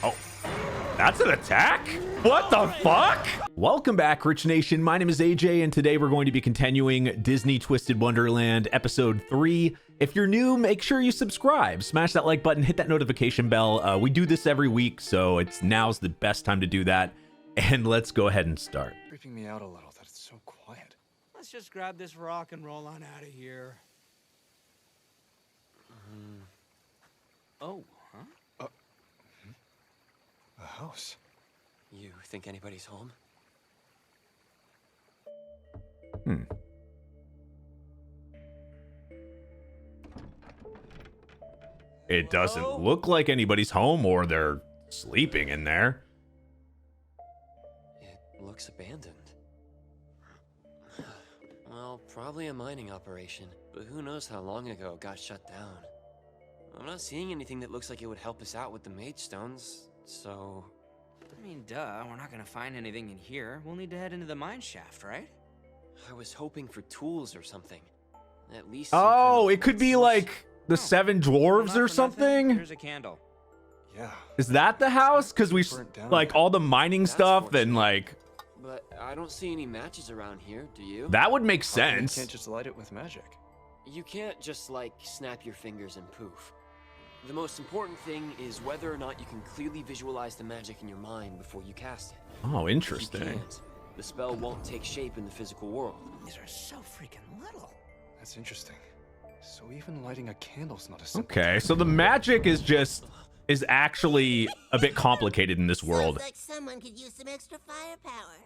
Oh, that's an attack? What the fuck? Welcome back, Rich Nation. My name is AJ, and today we're going to be continuing Disney Twisted Wonderland Episode 3. If you're new, make sure you subscribe, smash that like button, hit that notification bell. We do this every week, so now's the best time to do that. And let's go ahead and start. Creeping me out a little that it's so quiet. Let's just grab this rock and roll on out of here. Oh, huh? A house. You think anybody's home? It doesn't look like anybody's home, or they're sleeping in there. It looks abandoned. Well, probably a mining operation, but who knows how long ago it got shut down. I'm not seeing anything that looks like it would help us out with the mage stones, so... I mean, duh, we're not gonna find anything in here. We'll need to head into the mine shaft, right? I was hoping for tools or something. At least Oh, it could be like the Oh. 7 Well, dwarves not or for nothing, something. Here's a candle. Yeah. Is that the house? Because we Burnt down. like all the mining That's stuff fortunate. and like But I don't see any matches around here, do you? that would make How come you sense. can't just light it with magic. You can't just, like, snap your fingers and poof. The most important thing is whether or not you can clearly visualize the magic in your mind before you cast it. Oh, If you interesting. can't, the spell won't take shape in the physical world. These are so freaking little. That's interesting. So even lighting a candle's not a simple Okay, so the magic is actually a bit complicated in this world. Sounds like someone could use some extra firepower.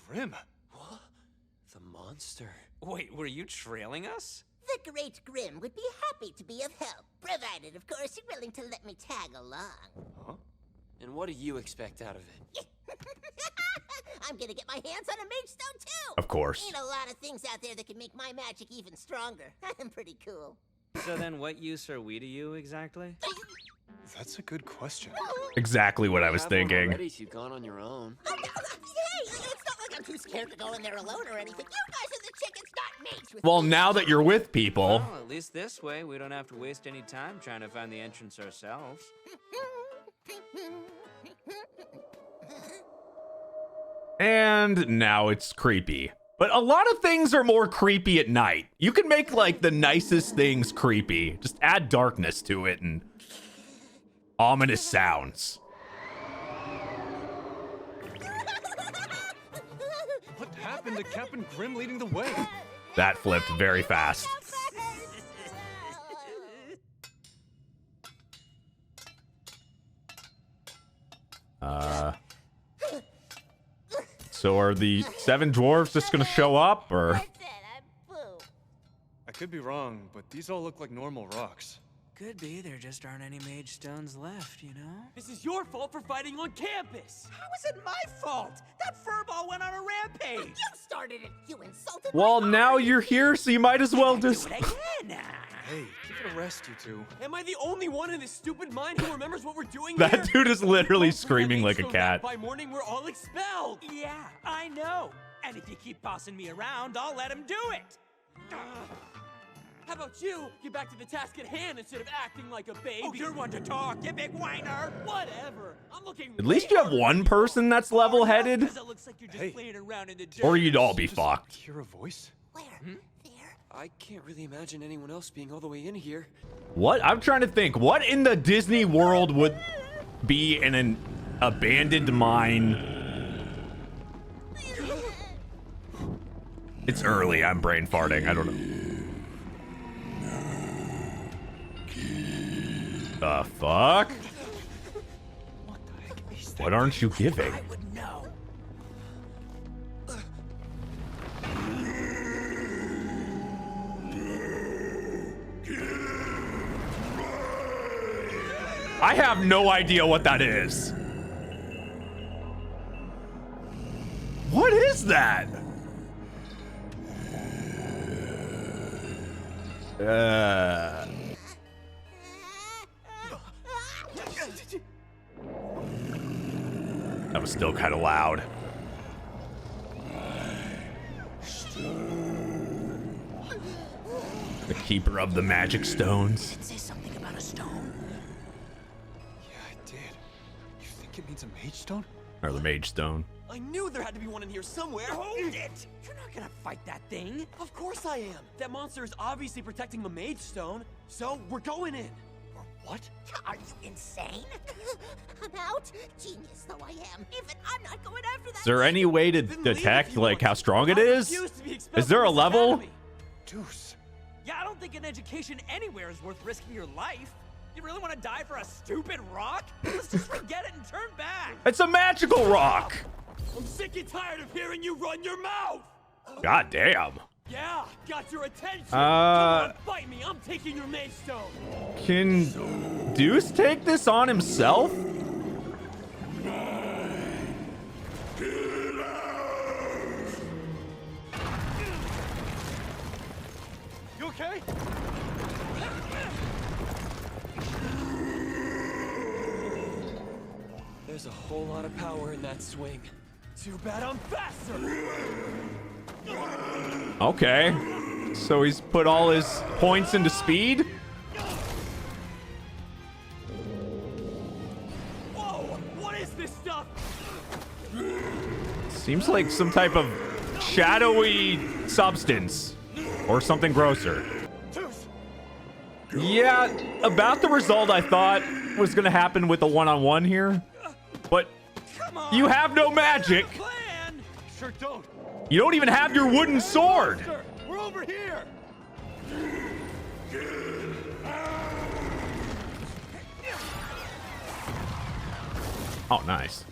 Grim. What? The monster. Wait, were you trailing us? The Great Grim would be happy to be of help, provided, of course, you're willing to let me tag along. Huh? And what do you expect out of it? I'm gonna get my hands on a mage stone too. Of course. Ain't a lot of things out there that can make my magic even stronger. I'm pretty cool. So then what use are we to you exactly? That's a good question. Exactly what I was Have one thinking. already if you've gone on your own. Hey, it's not like I'm too scared to go in there alone or anything. You guys are the chickens, not mates with Well, me. now that you're with people. Well, at least this way we don't have to waste any time trying to find the entrance ourselves. And now it's creepy. But a lot of things are more creepy at night. You can make like the nicest things creepy. Just add darkness to it and ominous sounds. What happened to Captain Grim leading the way? That flipped very fast. So are the 7 dwarves just gonna show up, or? That's it, I'm boo. I could be wrong, but these all look like normal rocks. Could be there just aren't any mage stones left, you know? This is your fault for fighting on campus. How is it my fault? That furball went on a rampage. You started it. You insulted Well, my now honor. you're here, so you might as well just... Do it again. Hey, give it a rest, you two. Am I the only one in this stupid mind who remembers what we're doing That here? dude is literally Hopefully that screaming means like a so cat. that by morning, we're all expelled. Yeah, I know. And if you keep bossing me around, I'll let him do it. How about you get back to the task at hand instead of acting like a baby? Oh, you're one to talk, you big whiner. Whatever. I'm looking. At least you have one person that's level-headed, Because it looks like you're just Hey. playing around in the dirt. or you'd all be Just fucked. hear a voice? Where? There? I can't really imagine anyone else being all the way in here. What? I'm trying to think. What in the Disney world would be in an abandoned mine? It's early. I'm brain farting. I don't know. The fuck? What the heck is that? What aren't you giving? I would know. I have no idea what that is. What is that? That was still kind of loud. The keeper of the magic stones. Say something about a stone. did. You think it means a mage stone? Or the mage stone. I knew there had to be one in here somewhere. Hold it! You're not gonna fight that thing. Of course I am. That monster is obviously protecting the mage stone, so we're going in. Or what? Are you insane? I'm out. Genius though I am. Even I'm not going after that. Is there any way to Then leave if detect you like want how to. strong it I is? refuse to be expelled Is there from a this level? academy. Deuce. Yeah, I don't think an education anywhere is worth risking your life. You really want to die for a stupid rock? Let's just forget it and turn back. It's a magical rock. I'm sick and tired of hearing you run your mouth. God damn. Yeah, got your attention. Come Uh, on, fight me. I'm taking your mage stone. Can Deuce take this on himself? You okay? There's a whole lot of power in that swing. Too bad I'm faster. Okay. So he's put all his points into speed? Whoa! What is this stuff? Seems like some type of shadowy substance. Or something grosser. Tooth. Yeah, about the result I thought was going to happen with a one-on-one here. But Come on. you have no magic. Plan. Sure don't. You don't even have your wooden sword. Monster, we're over here. Oh, nice.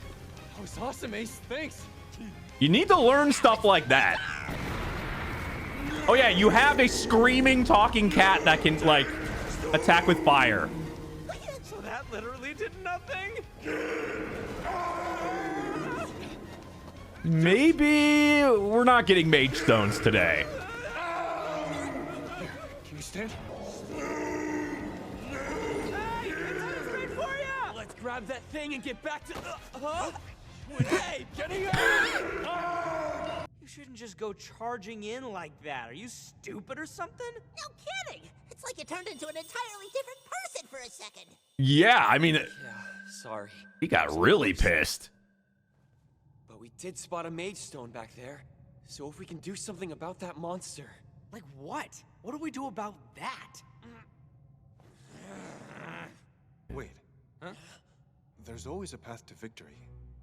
That was awesome, Ace. Thanks. You need to learn stuff like that. Oh yeah, you have a screaming talking cat that can like attack with fire. So that literally did nothing? Maybe we're not getting mage stones today. Can you stand? Hey, it's on its way for ya! Let's grab that thing and get back to. Hey, getting out! You shouldn't just go charging in like that. Are you stupid or something? No kidding. It's like you turned into an entirely different person for a second. Yeah, I mean, Yeah, sorry. he got really pissed. But we did spot a mage stone back there. So if we can do something about that monster. Like what? What do we do about that? Wait. Huh? There's always a path to victory.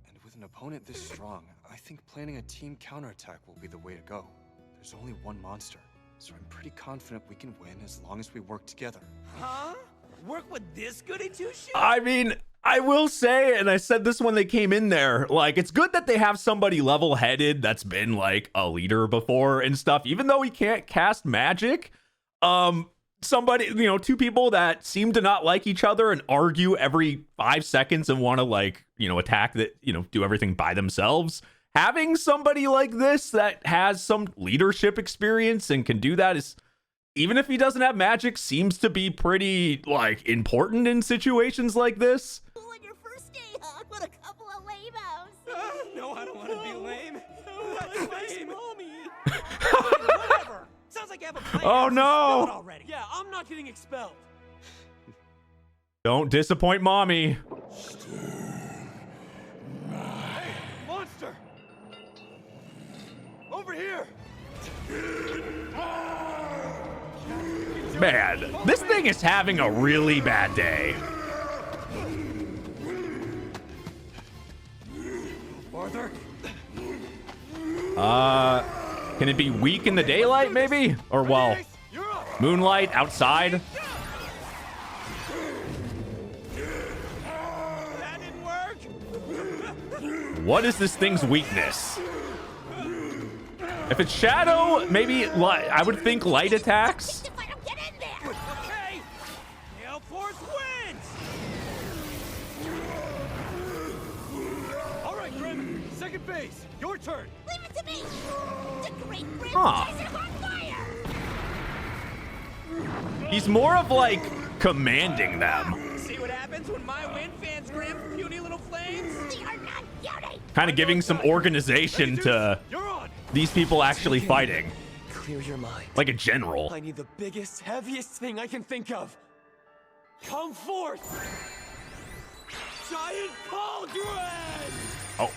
And with an opponent this strong, I think planning a team counterattack will be the way to go. There's only one monster, so I'm pretty confident we can win as long as we work together. Huh? Work with this goody two-shoes? I mean, I will say, and I said this when they came in there, like, it's good that they have somebody level-headed that's been, like, a leader before and stuff, even though he can't cast magic. Somebody, you know, two people that seem to not like each other and argue every 5 seconds and want to, like, you know, attack that, you know, do everything by themselves. Having somebody like this that has some leadership experience and can do that is, even if he doesn't have magic, seems to be pretty, like, important in situations like this. On your first day, huh? What a couple of lame-os. No, I don't want to be lame. That's lame. Whatever. Sounds like you have a plan. Oh, no. Already. Yeah, I'm not getting expelled. Don't disappoint mommy. Hey, monster! Over here! Man, this thing is having a really bad day. Farther. Can it be weak in the daylight, maybe? Or, well, You're up. moonlight outside? That didn't work. What is this thing's weakness? If it's shadow, maybe I would think light attacks. If I don't get in there. Okay. Gale Force wins. All right, Grim. Second base. Your turn. Leave it to me. The great Brim Huh. is on fire. He's more of, like, commanding them. See what happens when my wind fans grab puny little flames? They are not beauty. Kind of giving some organization to You're on. these people actually fighting. Clear your mind. Like a general. I need the biggest, heaviest thing I can think of. Come forth. giant cauldron! Oh,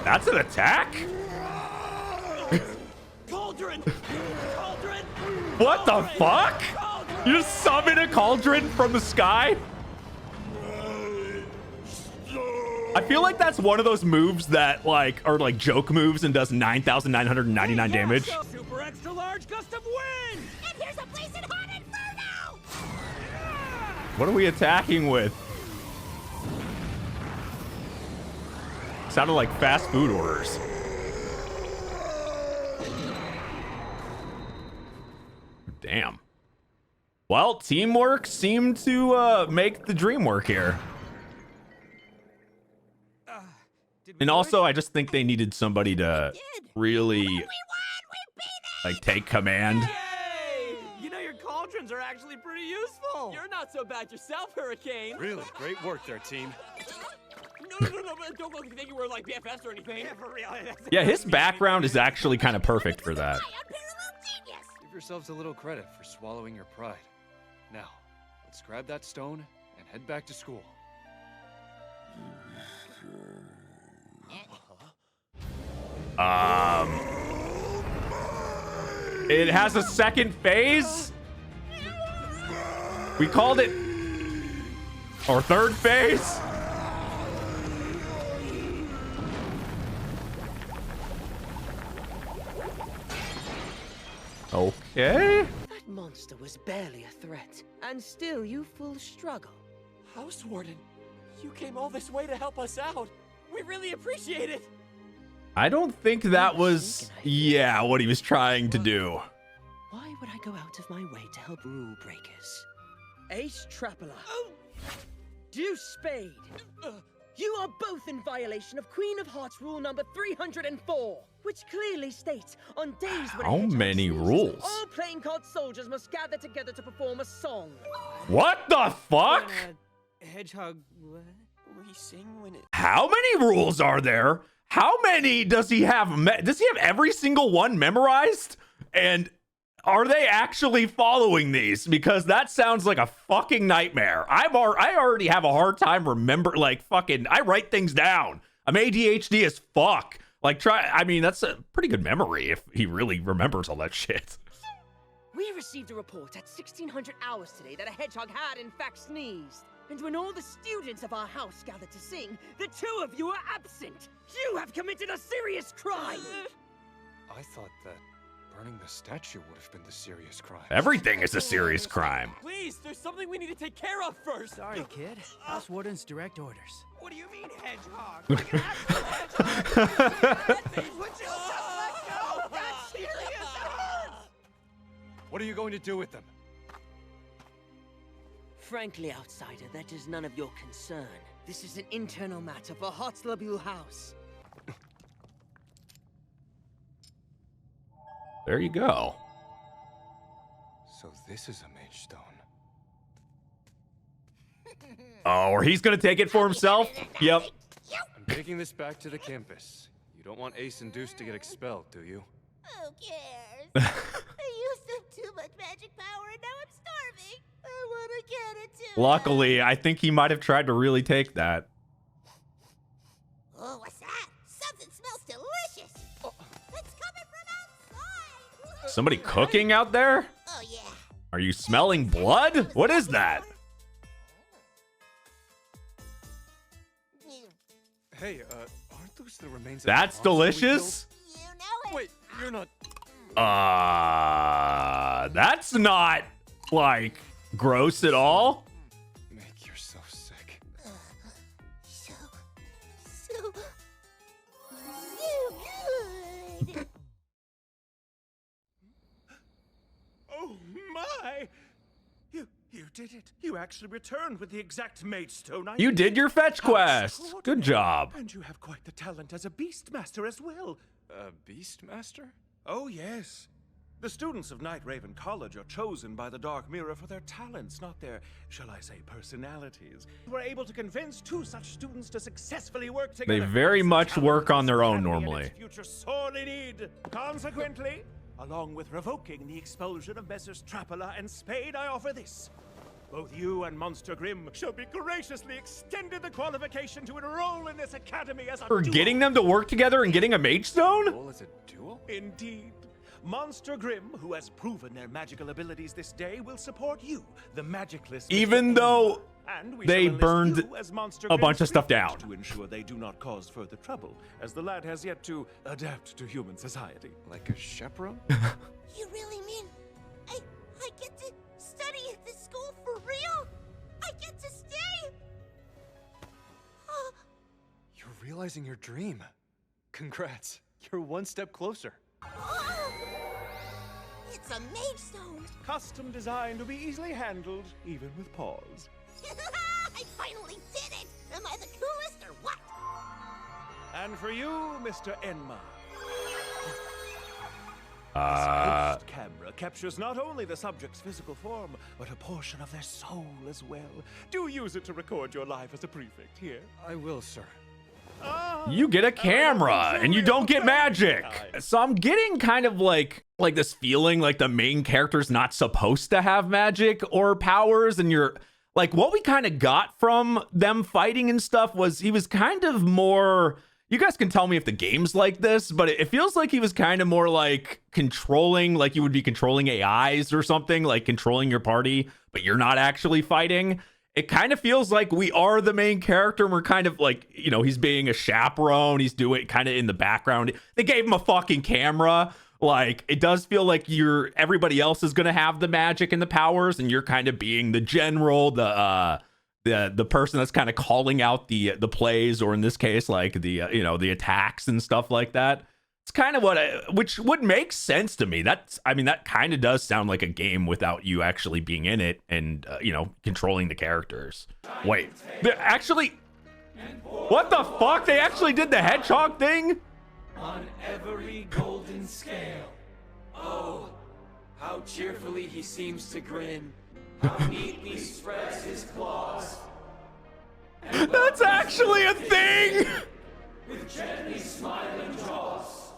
that's an attack? Cauldron! Cauldron! What the fuck? Cauldron! You just summon a cauldron from the sky? I feel like that's one of those moves that like are like joke moves and does 9,999 damage. Super extra large gust of wind! And here's a blazing hot inferno! What are we attacking with? Sounded like fast food orders. Damn. Well, teamwork seemed to make the dream work here. And also, I just think they needed somebody to really like take command. Yay! You know, your cauldrons are actually pretty useful. You're not so bad yourself, Hurricane. Really, great work there, team. No, but don't look think you were like BFFs or anything. Yeah, for real. Yeah, his background is actually kind of perfect for that. Unparalleled genius! Give yourselves a little credit for swallowing your pride. Now, let's grab that stone and head back to school. It has a second phase. We called it our third phase. Okay. That monster was barely a threat, and still you full struggle. House Warden, you came all this way to help us out. We really appreciate it. I don't think that was, yeah, what he was trying to do. Why would I go out of my way to help rule breakers? Ace Trapala. Deuce Spade. You are both in violation of Queen of Hearts rule number 304, which clearly states on days when How many rules? all playing card soldiers must gather together to perform a song. What the fuck? Hedgehog, what? We sing when it. How many rules are there? How many does he have? Does he have every single one memorized? And are they actually following these? Because that sounds like a fucking nightmare. I already have a hard time I write things down. I'm ADHD as fuck. I mean, that's a pretty good memory if he really remembers all that shit. We received a report at 1600 hours today that a hedgehog had in fact sneezed. And when all the students of our house gathered to sing, the two of you are absent. You have committed a serious crime. I thought that burning the statue would have been the serious crime. Everything is a serious crime. Please, there's something we need to take care of first. Sorry, kid. House Warden's direct orders. What do you mean, hedgehog? Like an actual hedgehog? Would you just let go? That's serious. What are you going to do with them? Frankly, outsider, that is none of your concern. This is an internal matter for Hartslabu House. There you go. So this is a mage stone. Oh, or he's gonna take it for himself? Yep. I'm taking this back to the campus. You don't want Ace and Deuce to get expelled, do you? Who cares? I used up too much magic power and now I'm starving. I want to get it too. Luckily, I think he might have tried to really take that. Oh, what's that? Something smells delicious. It's coming from outside. Somebody cooking out there? Oh, yeah. Are you smelling blood? What is that? Hey, aren't those the remains of That's the monster we delicious? You know it. killed? Wait, you're not... That's not, like, gross at all. Make yourself sick. So good. Oh my! You did it. You actually returned with the exact mage stone I You needed. did your fetch How quest. Good extraordinary. job. And you have quite the talent as a beast master as well. Beastmaster? Oh yes. The students of Night Raven College are chosen by the Dark Mirror for their talents, not their, shall I say, personalities. We're able to convince two such students to successfully work together. They very It's a much talent work on their own Academy and normally. its future sorely need. Consequently, along with revoking the expulsion of Messrs. Trapala and Spade, I offer this. Both you and Monster Grimm shall be graciously extended the qualification to enroll in this academy as a For duo. getting them to work together and getting a mage stone? Roll as a duo? Indeed. Monster Grimm, who has proven their magical abilities this day, will support you, the magicless. Even though and we they shall enlist burned you as Monster a bunch Grimm's of stuff prefect down. to ensure they do not cause further trouble, as the lad has yet to adapt to human society. Like a chaperone? You really mean I get to study at this school for real? I get to stay? You're realizing your dream. Congrats. You're one step closer. It's a mage stone. Custom designed to be easily handled, even with paws. I finally did it. Am I the coolest or what? And for you, Mr. Enma. Uh, This camera captures not only the subject's physical form, but a portion of their soul as well. Do use it to record your life as a prefect here. I will, sir. you get a camera and you don't get magic. So I'm getting kind of like this feeling like the main character's not supposed to have magic or powers, and you're like, what we kind of got from them fighting and stuff was he was kind of more, you guys can tell me if the game's like this, but it feels like he was kind of more like controlling, like you would be controlling AIs or something, like controlling your party, but you're not actually fighting. It kind of feels like we are the main character and we're kind of like, you know, he's being a chaperone. He's doing kind of in the background. They gave him a fucking camera. Like, it does feel like everybody else is going to have the magic and the powers, and you're kind of being the general, the person that's kind of calling out the plays, or in this case, like the attacks and stuff like that. It's kind of which would make sense to me. That kind of does sound like a game without you actually being in it and controlling the characters. Wait, what the fuck? They actually did the hedgehog thing? On every golden scale. Oh, how cheerfully he seems to grin. How neatly spreads his claws. That's actually a thing! With gently smiling jaws.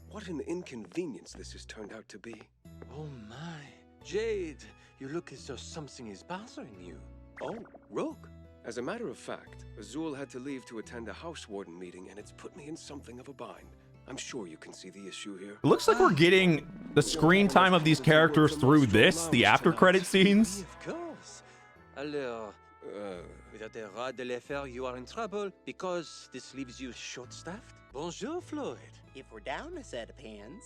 What an inconvenience this has turned out to be. Oh my. Jade, you look as though something is bothering you. Oh, Rogue. As a matter of fact, Azul had to leave to attend a house warden meeting, and it's put me in something of a bind. I'm sure you can see the issue here. It looks like we're getting the screen time of these characters through the after credit scenes. Of course. Alors, without a rod de l'affaire, you are in trouble because this leaves you short-staffed? Bonjour, Floyd. If we're down a set of hands,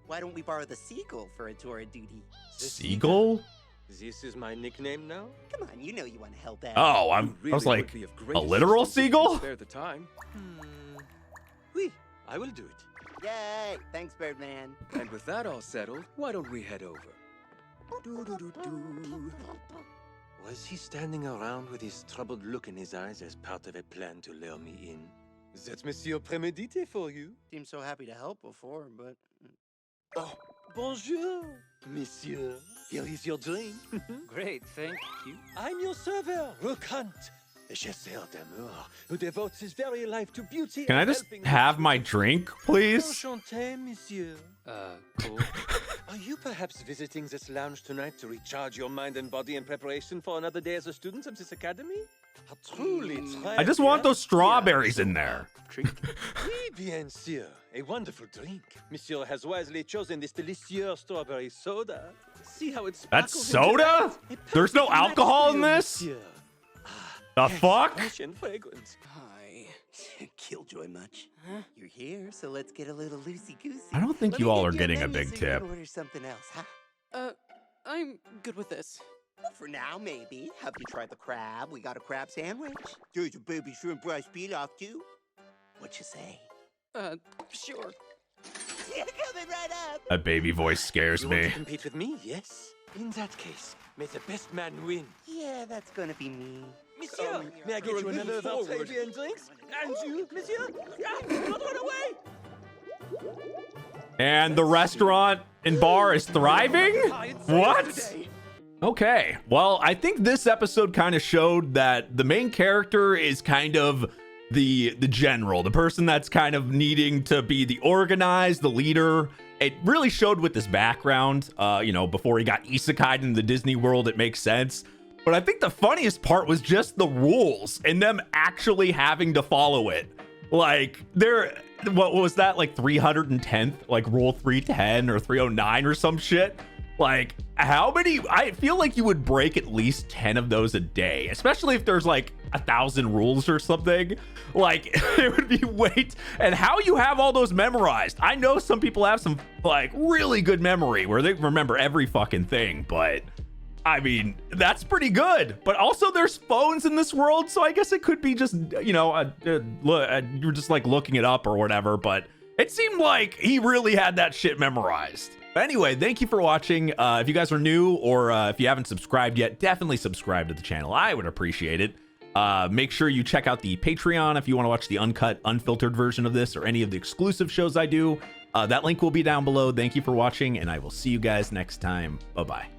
why don't we borrow the seagull for a tour of duty? Seagull? This is my nickname now? Come on, you know you want to help out. Oh, I was like, a literal seagull? Spare the time. Oui, I will do it. Yay! Thanks, Birdman. And with that all settled, why don't we head over? Was he standing around with his troubled look in his eyes as part of a plan to lure me in? That's Monsieur Premedité for you. Seemed so happy to help before, but... Oh, bonjour, Monsieur. Here is your drink. Great, thank you. I'm your server, UNCUT, a chasseur d'amour who devotes his very life to beauty. Can I just have my drink, please? Enchanté, Monsieur. Cool. Are you perhaps visiting this lounge tonight to recharge your mind and body in preparation for another day as a student of this academy? Truly, I just want those strawberries in there. Oui, bien sûr. A wonderful drink. Monsieur has wisely chosen this delicious strawberry soda. See how it's That's soda? There's no alcohol in this? The fuck? Fresh and fragrant. Hi. Killjoy much? Huh? You're here, so let's get a little loosey-goosey. I don't think Let you me all get are you getting a menu big so you can tip. order something else, huh? I'm good with this. Well, for now, maybe. Have you tried the crab? We got a crab sandwich. There's a baby shrimp rice pilaf, too. What you say? Sure. Yeah, coming right up. That baby voice scares You want to me. compete with me? Yes. In that case, may the best man win. Yeah, that's gonna be me. Monsieur, may I get you another Valtravian drinks? And you, Monsieur? Don't run away! And the restaurant and bar is thriving? What? Okay. Well, I think this episode kind of showed that the main character is kind of the general, the person that's kind of needing to be the organized, the leader. It really showed with this background, before he got isekai'd in the Disney world, it makes sense. But I think the funniest part was just the rules and them actually having to follow it. Like, what was that, like 310th, like rule 310 or 309 or some shit? Like, how many? I feel like you would break at least 10 of those a day, especially if there's like 1,000 rules or something. Like, it would be and how you have all those memorized. I know some people have some like really good memory where they remember every fucking thing, but I mean, that's pretty good. But also there's phones in this world, so I guess it could be just, you know, you're just like looking it up or whatever, but it seemed like he really had that shit memorized. But anyway, thank you for watching. If you guys are new or if you haven't subscribed yet, definitely subscribe to the channel. I would appreciate it. Make sure you check out the Patreon if you want to watch the uncut, unfiltered version of this or any of the exclusive shows I do. That link will be down below. Thank you for watching, and I will see you guys next time. Bye-bye.